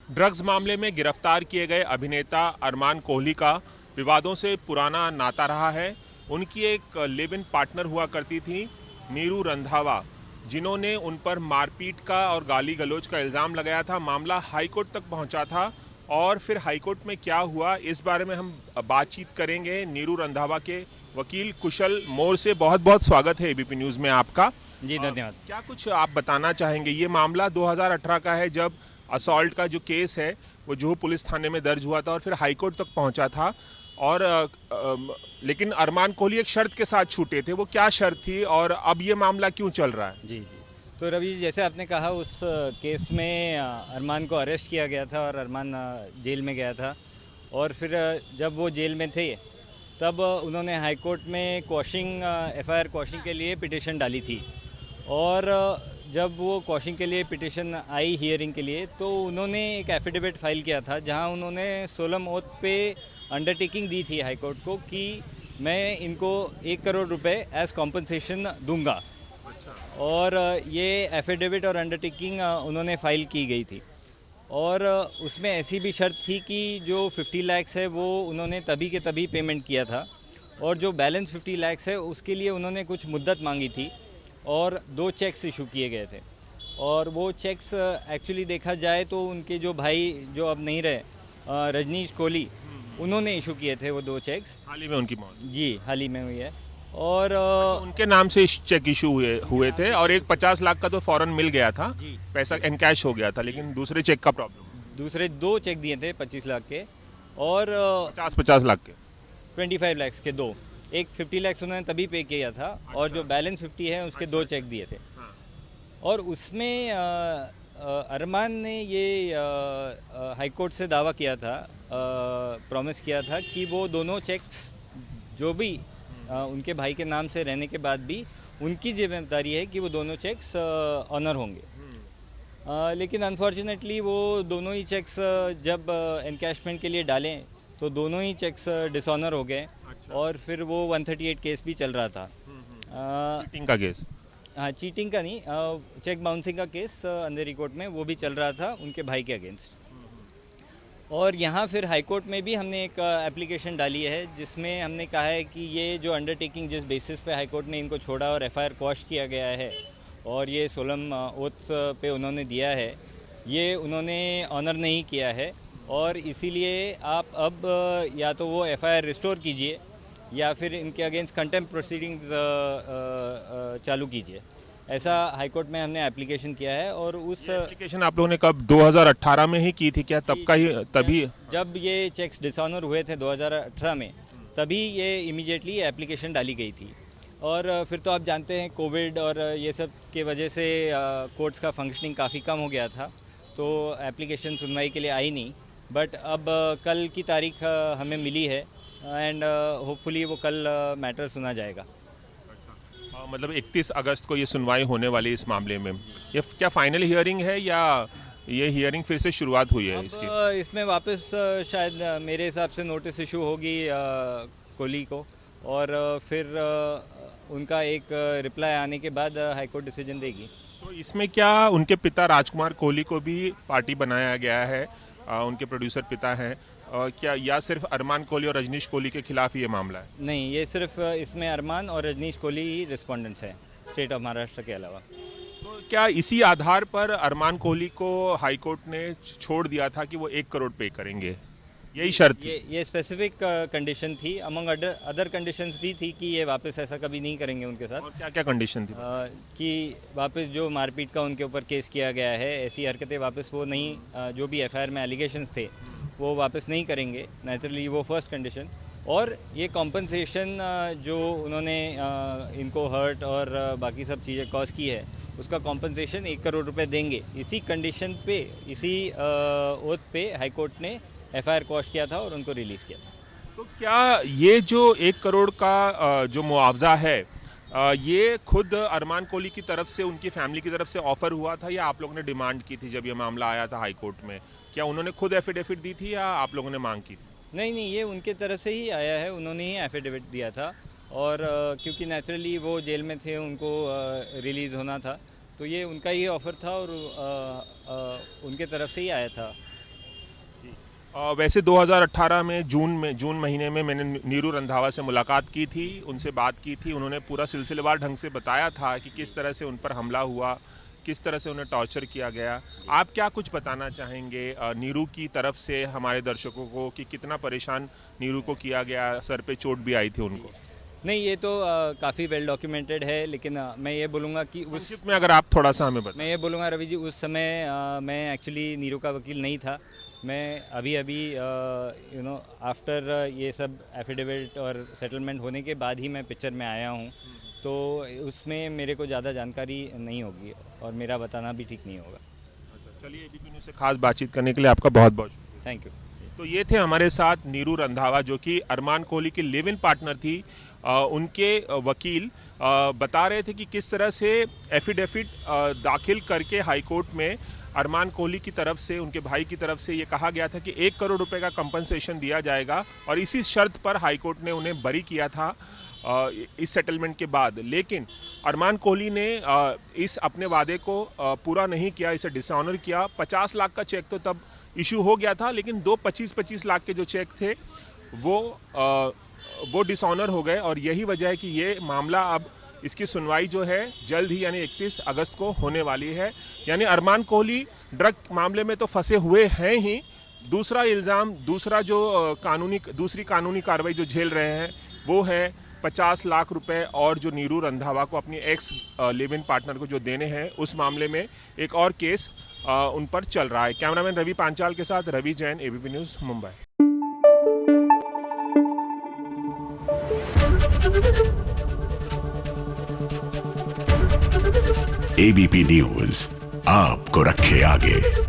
Drugs मामले में गिरफ्तार किए गए अभिनेता अरमान कोहली का विवादों से पुराना नाता रहा है। उनकी एक लिव इन पार्टनर हुआ करती थी नीरू रंधावा, जिन्होंने उन पर मारपीट का और गाली गलौज का इल्ज़ाम लगाया था। मामला हाईकोर्ट तक पहुंचा था और फिर हाईकोर्ट में क्या हुआ, इस बारे में हम बातचीत करेंगे नीरू रंधावा के वकील कुशल मोर से। बहुत बहुत स्वागत है एबीपी न्यूज़ में आपका। जी धन्यवाद। क्या कुछ आप बताना चाहेंगे? ये मामला 2018 का है, जब असॉल्ट का जो केस है वो जुहू पुलिस थाने में दर्ज हुआ था और फिर हाईकोर्ट तक पहुंचा था। और लेकिन अरमान कोहली एक शर्त के साथ छूटे थे। वो क्या शर्त थी और अब ये मामला क्यों चल रहा है? जी। तो रवि जी, जैसे आपने कहा, उस केस में अरमान को अरेस्ट किया गया था और अरमान जेल में गया था। और फिर जब वो जेल में थे तब उन्होंने हाईकोर्ट में क्वॉशिंग एफआईआर क्वॉशिंग के लिए पिटिशन डाली थी। और जब वो क्वॉशिंग के लिए पिटिशन आई हियरिंग के लिए, तो उन्होंने एक एफिडेविट फाइल किया था जहां उन्होंने सोलम ओथ पे अंडरटेकिंग दी थी हाईकोर्ट को कि मैं इनको 1 करोड़ रुपए एज कॉम्पनसेशन दूंगा। और ये एफिडेविट और अंडरटेकिंग उन्होंने फ़ाइल की गई थी। और उसमें ऐसी भी शर्त थी कि जो 50 लाख है वो उन्होंने तभी के तभी पेमेंट किया था, और जो बैलेंस 50 लाख है उसके लिए उन्होंने कुछ मुद्दत मांगी थी और 2 चेक्स इशू किए गए थे। और वो चेक्स एक्चुअली देखा जाए तो उनके जो भाई जो अब नहीं रहे, रजनीश कोहली, उन्होंने इशू किए थे वो 2 चेक्स। हाल ही में उनकी मौत। जी, हाल ही में हुई है। और उनके नाम से चेक इशू हुए थे और एक 50 लाख का तो फौरन मिल गया था, जी, पैसा एनकैश हो गया था, लेकिन दूसरे चेक का प्रॉब्लम। दूसरे 2 चेक दिए थे 25 लाख के, और 50-50 लाख के। 25 लाख के 2। एक 50 लाख उन्होंने तभी पे किया था, और जो बैलेंस 50 है उसके 2 चेक दिए थे। हाँ। और उसमें अरमान ने ये हाईकोर्ट से दावा किया था, प्रॉमिस किया था कि वो दोनों चेक्स जो भी उनके भाई के नाम से रहने के बाद भी उनकी जिम्मेदारी है कि वो दोनों चेक्स ऑनर होंगे। लेकिन अनफॉर्चुनेटली वो दोनों ही चेक्स जब एनकैशमेंट के लिए डालें तो दोनों ही चेक्स डिसऑनर हो गए। अच्छा। और फिर वो 138 केस भी चल रहा था। चीटिंग का केस। हाँ, चीटिंग का नहीं, चेक बाउंसिंग का केस अंधेरी कोर्ट में वो भी चल रहा था उनके भाई के अगेंस्ट। और यहाँ फिर हाई कोर्ट में भी हमने एक एप्लीकेशन डाली है जिसमें हमने कहा है कि ये जो अंडरटेकिंग जिस बेसिस पे हाई कोर्ट ने इनको छोड़ा और एफआईआर क्वॉश किया गया है और ये सोलम ओथ पे उन्होंने दिया है, ये उन्होंने ऑनर नहीं किया है। और इसीलिए आप अब या तो वो एफआईआर रिस्टोर कीजिए या फिर इनके अगेंस्ट कंटेम्प्ट प्रोसीडिंग्स चालू कीजिए। ऐसा हाईकोर्ट में हमने एप्लीकेशन किया है। और उस एप्लीकेशन आप लोगों ने कब, 2018 में ही की थी क्या? तब का ही, तभी जब ये चेक्स डिसऑनर हुए थे 2018 में, तभी ये इमीडिएटली एप्लीकेशन डाली गई थी। और फिर तो आप जानते हैं कोविड और ये सब के वजह से कोर्ट्स का फंक्शनिंग काफ़ी कम हो गया था, तो एप्लीकेशन सुनवाई के लिए आई नहीं। बट अब कल की तारीख हमें मिली है एंड होपफुली वो कल मैटर सुना जाएगा। मतलब 31 अगस्त को ये सुनवाई होने वाली इस मामले में। ये क्या फाइनल हियरिंग है या ये हियरिंग फिर से शुरुआत हुई है इसकी? इसमें वापस शायद मेरे हिसाब से नोटिस इशू होगी कोहली को, और फिर उनका एक रिप्लाई आने के बाद हाईकोर्ट डिसीजन देगी। तो इसमें क्या उनके पिता राजकुमार कोहली को भी पार्टी बनाया गया है? उनके प्रोड्यूसर पिता हैं, क्या या सिर्फ अरमान कोहली और रजनीश कोहली के खिलाफ ये मामला है? नहीं, ये सिर्फ इसमें अरमान और रजनीश कोहली ही रिस्पोंडेंट्स हैं, स्टेट ऑफ महाराष्ट्र के अलावा। तो क्या इसी आधार पर अरमान कोहली को हाईकोर्ट ने छोड़ दिया था कि वो 1 करोड़ पे करेंगे? यही शर्त थी? ये स्पेसिफिक कंडीशन थी, अमंग अदर कंडीशंस भी थी कि ये वापस ऐसा कभी नहीं करेंगे उनके साथ। और क्या क्या कंडीशन थी? कि वापस जो मारपीट का उनके ऊपर केस किया गया है, ऐसी हरकतें वापस वो नहीं, जो भी एफआईआर में एलिगेशंस थे वो वापस नहीं करेंगे नेचुरली, वो फर्स्ट कंडीशन। और ये कॉम्पनसेशन जो उन्होंने इनको हर्ट और बाकी सब चीज़ें कॉज की है, उसका कॉम्पनसेशन 1 करोड़ रुपए देंगे। इसी कंडीशन पे, इसी ओथ पे हाई कोर्ट ने एफआईआर क्वॉश किया था और उनको रिलीज़ किया था। तो क्या ये जो 1 करोड़ का जो मुआवजा है, ये खुद अरमान कोहली की तरफ से, उनकी फैमिली की तरफ से ऑफर हुआ था या आप लोगों ने डिमांड की थी? जब ये मामला आया था हाई कोर्ट में, क्या उन्होंने खुद एफिडेविट दी थी या आप लोगों ने मांग की थी? नहीं, ये उनके तरफ से ही आया है, उन्होंने ही एफिडेविट दिया था। और क्योंकि नेचुरली वो जेल में थे, उनको रिलीज़ होना था, तो ये उनका ही ऑफ़र था और उनके तरफ से ही आया था। वैसे 2018 में जून महीने में मैंने नीरू रंधावा से मुलाकात की थी, उनसे बात की थी। उन्होंने पूरा सिलसिलेवार ढंग से बताया था कि किस तरह से उन पर हमला हुआ, किस तरह से उन्हें टॉर्चर किया गया। आप क्या कुछ बताना चाहेंगे नीरू की तरफ से हमारे दर्शकों को कि कितना परेशान नीरू को किया गया, सर पे चोट भी आई थी उनको? नहीं, ये तो काफ़ी वेल डॉक्यूमेंटेड है, लेकिन मैं ये बोलूँगा कि संक्षिप्त में अगर आप थोड़ा सा हमें बताएं। मैं ये बोलूँगा रवि जी, उस समय मैं एक्चुअली नीरू का वकील नहीं था। मैं अभी आफ्टर ये सब एफिडेविट और सेटलमेंट होने के बाद ही मैं पिक्चर में आया हूँ, तो उसमें मेरे को ज़्यादा जानकारी नहीं होगी और मेरा बताना भी ठीक नहीं होगा। चलिए, एबीपी न्यूज़ से खास बातचीत करने के लिए आपका बहुत बहुत शुक्रिया। Thank you. तो ये थे हमारे साथ नीरू रंधावा, जो कि अरमान कोहली की लिव इन पार्टनर थी। उनके वकील बता रहे थे कि किस तरह से एफिडेविट दाखिल करके हाई कोर्ट में अरमान कोहली की तरफ से, उनके भाई की तरफ से ये कहा गया था कि 1 करोड़ रुपए का कंपनसेशन दिया जाएगा, और इसी शर्त पर हाई कोर्ट ने उन्हें बरी किया था इस सेटलमेंट के बाद। लेकिन अरमान कोहली ने इस अपने वादे को पूरा नहीं किया, इसे डिसऑनर किया। 50 लाख का चेक तो तब इशू हो गया था, लेकिन 25-25 लाख के जो चेक थे वो डिसऑनर हो गए, और यही वजह है कि ये मामला अब इसकी सुनवाई जो है जल्द ही यानी 31 अगस्त को होने वाली है। यानी अरमान कोहली ड्रग मामले में तो फंसे हुए हैं ही, दूसरा इल्ज़ाम, दूसरी कानूनी कार्रवाई जो झेल रहे हैं वो है 50 लाख रुपए, और जो नीरू रंधावा को अपनी एक्स लिव इन पार्टनर को जो देने हैं, उस मामले में एक और केस उन पर चल रहा है। कैमरामैन रवि पांचाल के साथ Ravi Jain, ABP news, Mumbai. ABP news आपको रखे आगे।